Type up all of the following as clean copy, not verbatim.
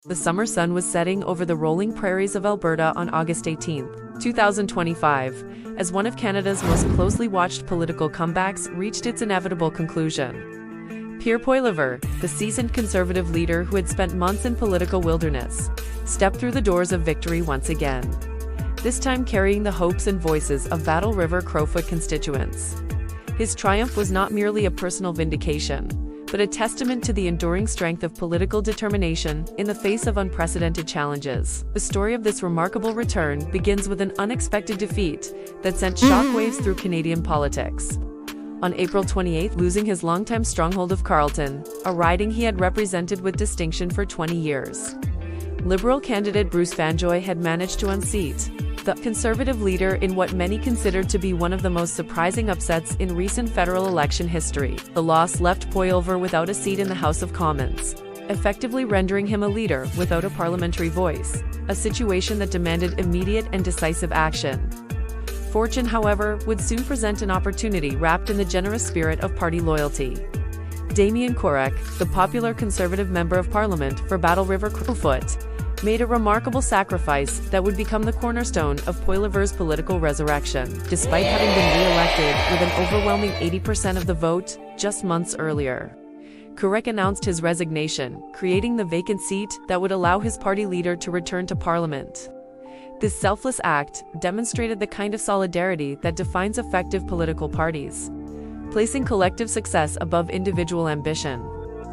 The summer sun was setting over the rolling prairies of Alberta on August 18, 2025, as one of Canada's most closely watched political comebacks reached its inevitable conclusion. Pierre Poilievre, the seasoned Conservative leader who had spent months in political wilderness, stepped through the doors of victory once again, this time carrying the hopes and voices of Battle River Crowfoot constituents. His triumph was not merely a personal vindication, but a testament to the enduring strength of political determination in the face of unprecedented challenges. The story of this remarkable return begins with an unexpected defeat that sent shockwaves through Canadian politics. On April 28, losing his longtime stronghold of Carleton, a riding he had represented with distinction for 20 years. Liberal candidate Bruce Fanjoy had managed to unseat the Conservative leader in what many considered to be one of the most surprising upsets in recent federal election history. The loss left Poilievre without a seat in the House of Commons, effectively rendering him a leader without a parliamentary voice, a situation that demanded immediate and decisive action. Fortune, however, would soon present an opportunity wrapped in the generous spirit of party loyalty. Damien Kurek, the popular Conservative Member of Parliament for Battle River Crowfoot, made a remarkable sacrifice that would become the cornerstone of Poilievre's political resurrection. Despite having been re-elected with an overwhelming 80% of the vote just months earlier, Kurek announced his resignation, creating the vacant seat that would allow his party leader to return to Parliament. This selfless act demonstrated the kind of solidarity that defines effective political parties, placing collective success above individual ambition.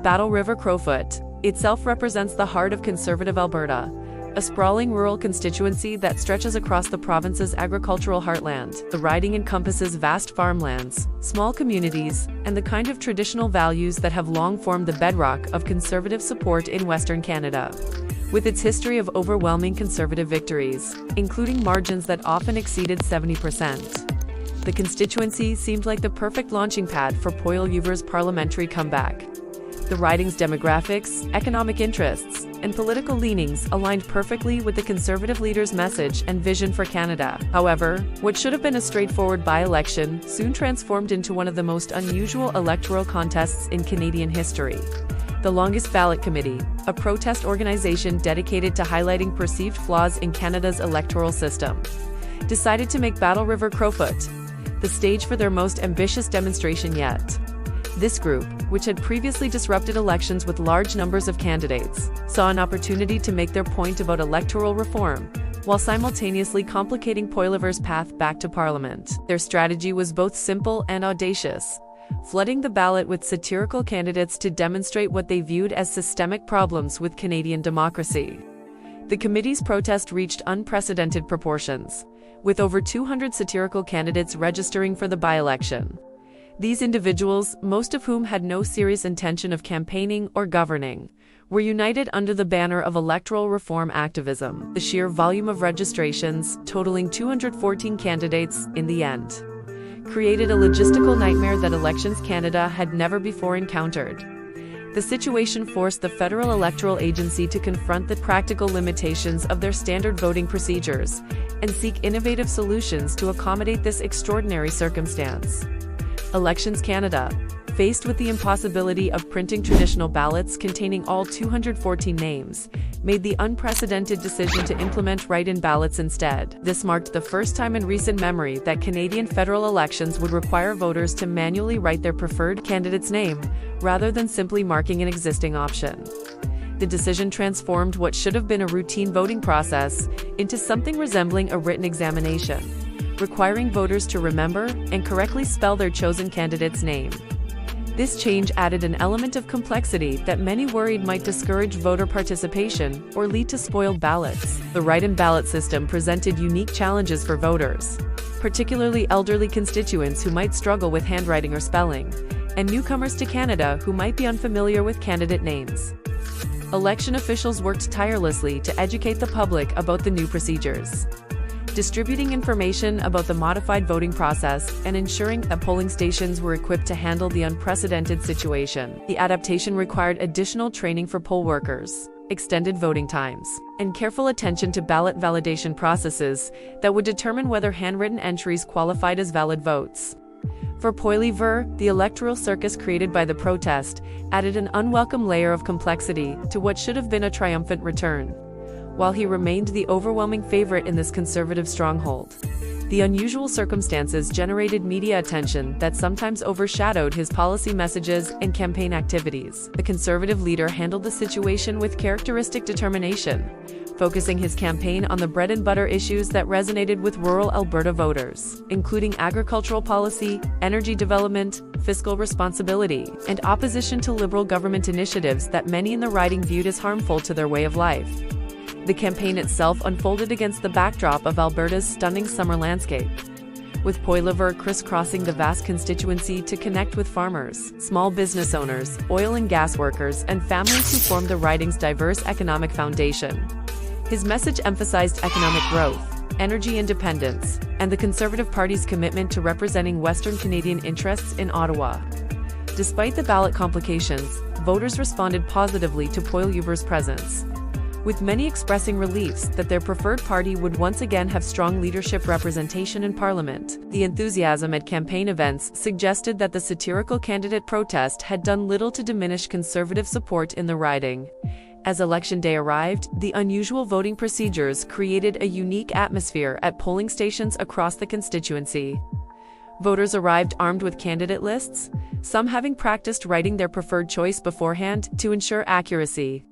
Battle River Crowfoot itself represents the heart of Conservative Alberta, a sprawling rural constituency that stretches across the province's agricultural heartland. The riding encompasses vast farmlands, small communities, and the kind of traditional values that have long formed the bedrock of Conservative support in Western Canada. With its history of overwhelming Conservative victories, including margins that often exceeded 70%, the constituency seemed like the perfect launching pad for Poilievre's parliamentary comeback. The riding's demographics, economic interests, and political leanings aligned perfectly with the Conservative leader's message and vision for Canada. However, what should have been a straightforward by-election soon transformed into one of the most unusual electoral contests in Canadian history. The Longest Ballot Committee, a protest organization dedicated to highlighting perceived flaws in Canada's electoral system, decided to make Battle River Crowfoot the stage for their most ambitious demonstration yet. This group, which had previously disrupted elections with large numbers of candidates, saw an opportunity to make their point about electoral reform, while simultaneously complicating Poilievre's path back to Parliament. Their strategy was both simple and audacious, flooding the ballot with satirical candidates to demonstrate what they viewed as systemic problems with Canadian democracy. The committee's protest reached unprecedented proportions, with over 200 satirical candidates registering for the by-election. These individuals, most of whom had no serious intention of campaigning or governing, were united under the banner of electoral reform activism. The sheer volume of registrations, totaling 214 candidates in the end, created a logistical nightmare that Elections Canada had never before encountered. The situation forced the Federal Electoral Agency to confront the practical limitations of their standard voting procedures and seek innovative solutions to accommodate this extraordinary circumstance. Elections Canada, faced with the impossibility of printing traditional ballots containing all 214 names, made the unprecedented decision to implement write-in ballots instead. This marked the first time in recent memory that Canadian federal elections would require voters to manually write their preferred candidate's name, rather than simply marking an existing option. The decision transformed what should have been a routine voting process into something resembling a written examination, requiring voters to remember and correctly spell their chosen candidate's name. This change added an element of complexity that many worried might discourage voter participation or lead to spoiled ballots. The write-in ballot system presented unique challenges for voters, particularly elderly constituents who might struggle with handwriting or spelling, and newcomers to Canada who might be unfamiliar with candidate names. Election officials worked tirelessly to educate the public about the new procedures, distributing information about the modified voting process and ensuring that polling stations were equipped to handle the unprecedented situation. The adaptation required additional training for poll workers, extended voting times, and careful attention to ballot validation processes that would determine whether handwritten entries qualified as valid votes. For Poilievre, the electoral circus created by the protest added an unwelcome layer of complexity to what should have been a triumphant return. While he remained the overwhelming favorite in this conservative stronghold, the unusual circumstances generated media attention that sometimes overshadowed his policy messages and campaign activities. The conservative leader handled the situation with characteristic determination, focusing his campaign on the bread-and-butter issues that resonated with rural Alberta voters, including agricultural policy, energy development, fiscal responsibility, and opposition to Liberal government initiatives that many in the riding viewed as harmful to their way of life. The campaign itself unfolded against the backdrop of Alberta's stunning summer landscape, with Poilievre crisscrossing the vast constituency to connect with farmers, small business owners, oil and gas workers, and families who form the riding's diverse economic foundation. His message emphasized economic growth, energy independence, and the Conservative Party's commitment to representing Western Canadian interests in Ottawa. Despite the ballot complications, voters responded positively to Poilievre's presence, with many expressing reliefs that their preferred party would once again have strong leadership representation in Parliament. The enthusiasm at campaign events suggested that the satirical candidate protest had done little to diminish Conservative support in the riding. As Election Day arrived, the unusual voting procedures created a unique atmosphere at polling stations across the constituency. Voters arrived armed with candidate lists, some having practiced writing their preferred choice beforehand to ensure accuracy.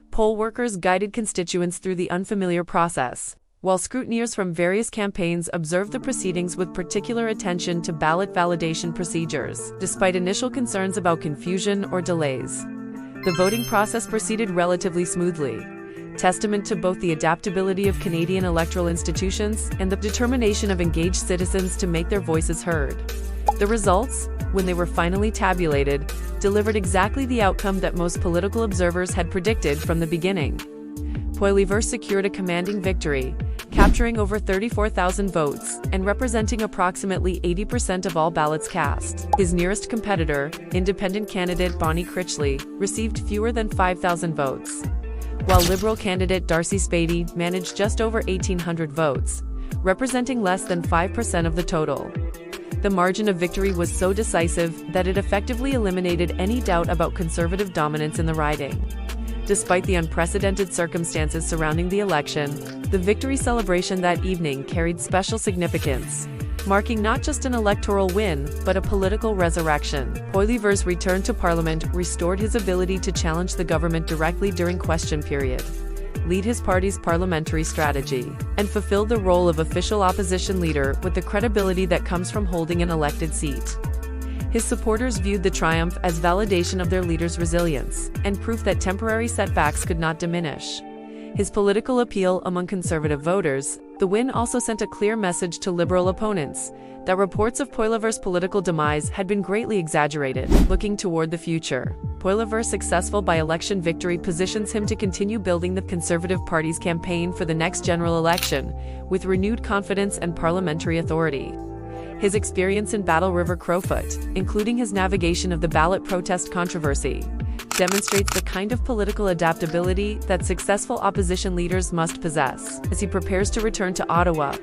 Poll workers guided constituents through the unfamiliar process, while scrutineers from various campaigns observed the proceedings with particular attention to ballot validation procedures. Despite initial concerns about confusion or delays, the voting process proceeded relatively smoothly, testament to both the adaptability of Canadian electoral institutions and the determination of engaged citizens to make their voices heard. The results, when they were finally tabulated, delivered exactly the outcome that most political observers had predicted from the beginning. Poilievre secured a commanding victory, capturing over 34,000 votes and representing approximately 80% of all ballots cast. His nearest competitor, independent candidate Bonnie Critchley, received fewer than 5,000 votes, while Liberal candidate Darcy Spady managed just over 1,800 votes, representing less than 5% of the total. The margin of victory was so decisive that it effectively eliminated any doubt about Conservative dominance in the riding. Despite the unprecedented circumstances surrounding the election, the victory celebration that evening carried special significance, marking not just an electoral win, but a political resurrection. Poilievre's return to Parliament restored his ability to challenge the government directly during question period, lead his party's parliamentary strategy, and fulfill the role of official opposition leader with the credibility that comes from holding an elected seat. His supporters viewed the triumph as validation of their leader's resilience and proof that temporary setbacks could not diminish his political appeal among Conservative voters. The win also sent a clear message to Liberal opponents that reports of Poilievre's political demise had been greatly exaggerated. Looking toward the future, Poilievre's successful by-election victory positions him to continue building the Conservative Party's campaign for the next general election with renewed confidence and parliamentary authority. His experience in Battle River Crowfoot, including his navigation of the ballot protest controversy, demonstrates the kind of political adaptability that successful opposition leaders must possess. As he prepares to return to Ottawa,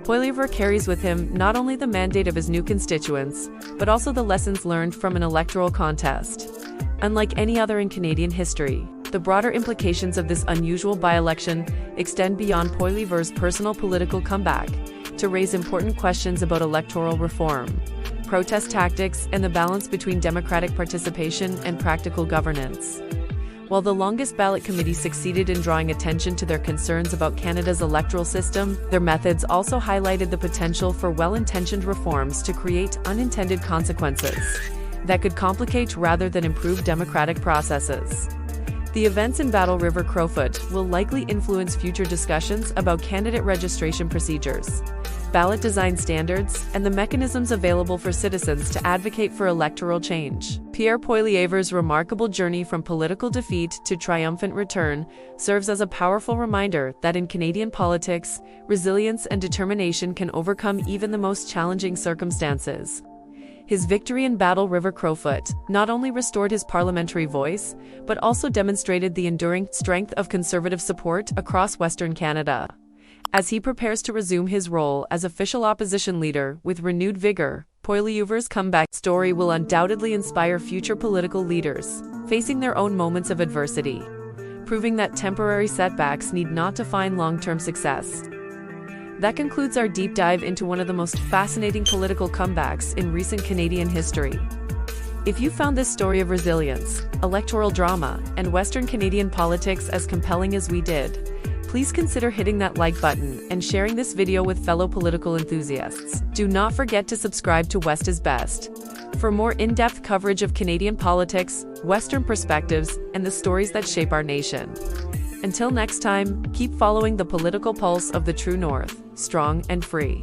Poilievre carries with him not only the mandate of his new constituents, but also the lessons learned from an electoral contest. Unlike any other in Canadian history, the broader implications of this unusual by-election extend beyond Poilievre's personal political comeback to raise important questions about electoral reform, protest tactics, and the balance between democratic participation and practical governance. While the Longest Ballot Committee succeeded in drawing attention to their concerns about Canada's electoral system, their methods also highlighted the potential for well-intentioned reforms to create unintended consequences that could complicate rather than improve democratic processes. The events in Battle River Crowfoot will likely influence future discussions about candidate registration procedures, ballot design standards, and the mechanisms available for citizens to advocate for electoral change. Pierre Poilievre's remarkable journey from political defeat to triumphant return serves as a powerful reminder that in Canadian politics, resilience and determination can overcome even the most challenging circumstances. His victory in Battle River Crowfoot not only restored his parliamentary voice, but also demonstrated the enduring strength of Conservative support across Western Canada. As he prepares to resume his role as official opposition leader with renewed vigor, Poilievre's comeback story will undoubtedly inspire future political leaders facing their own moments of adversity, proving that temporary setbacks need not define long-term success. That concludes our deep dive into one of the most fascinating political comebacks in recent Canadian history. If you found this story of resilience, electoral drama, and Western Canadian politics as compelling as we did, please consider hitting that like button and sharing this video with fellow political enthusiasts. Do not forget to subscribe to West is Best for more in-depth coverage of Canadian politics, Western perspectives, and the stories that shape our nation. Until next time, keep following the political pulse of the true North, strong and free.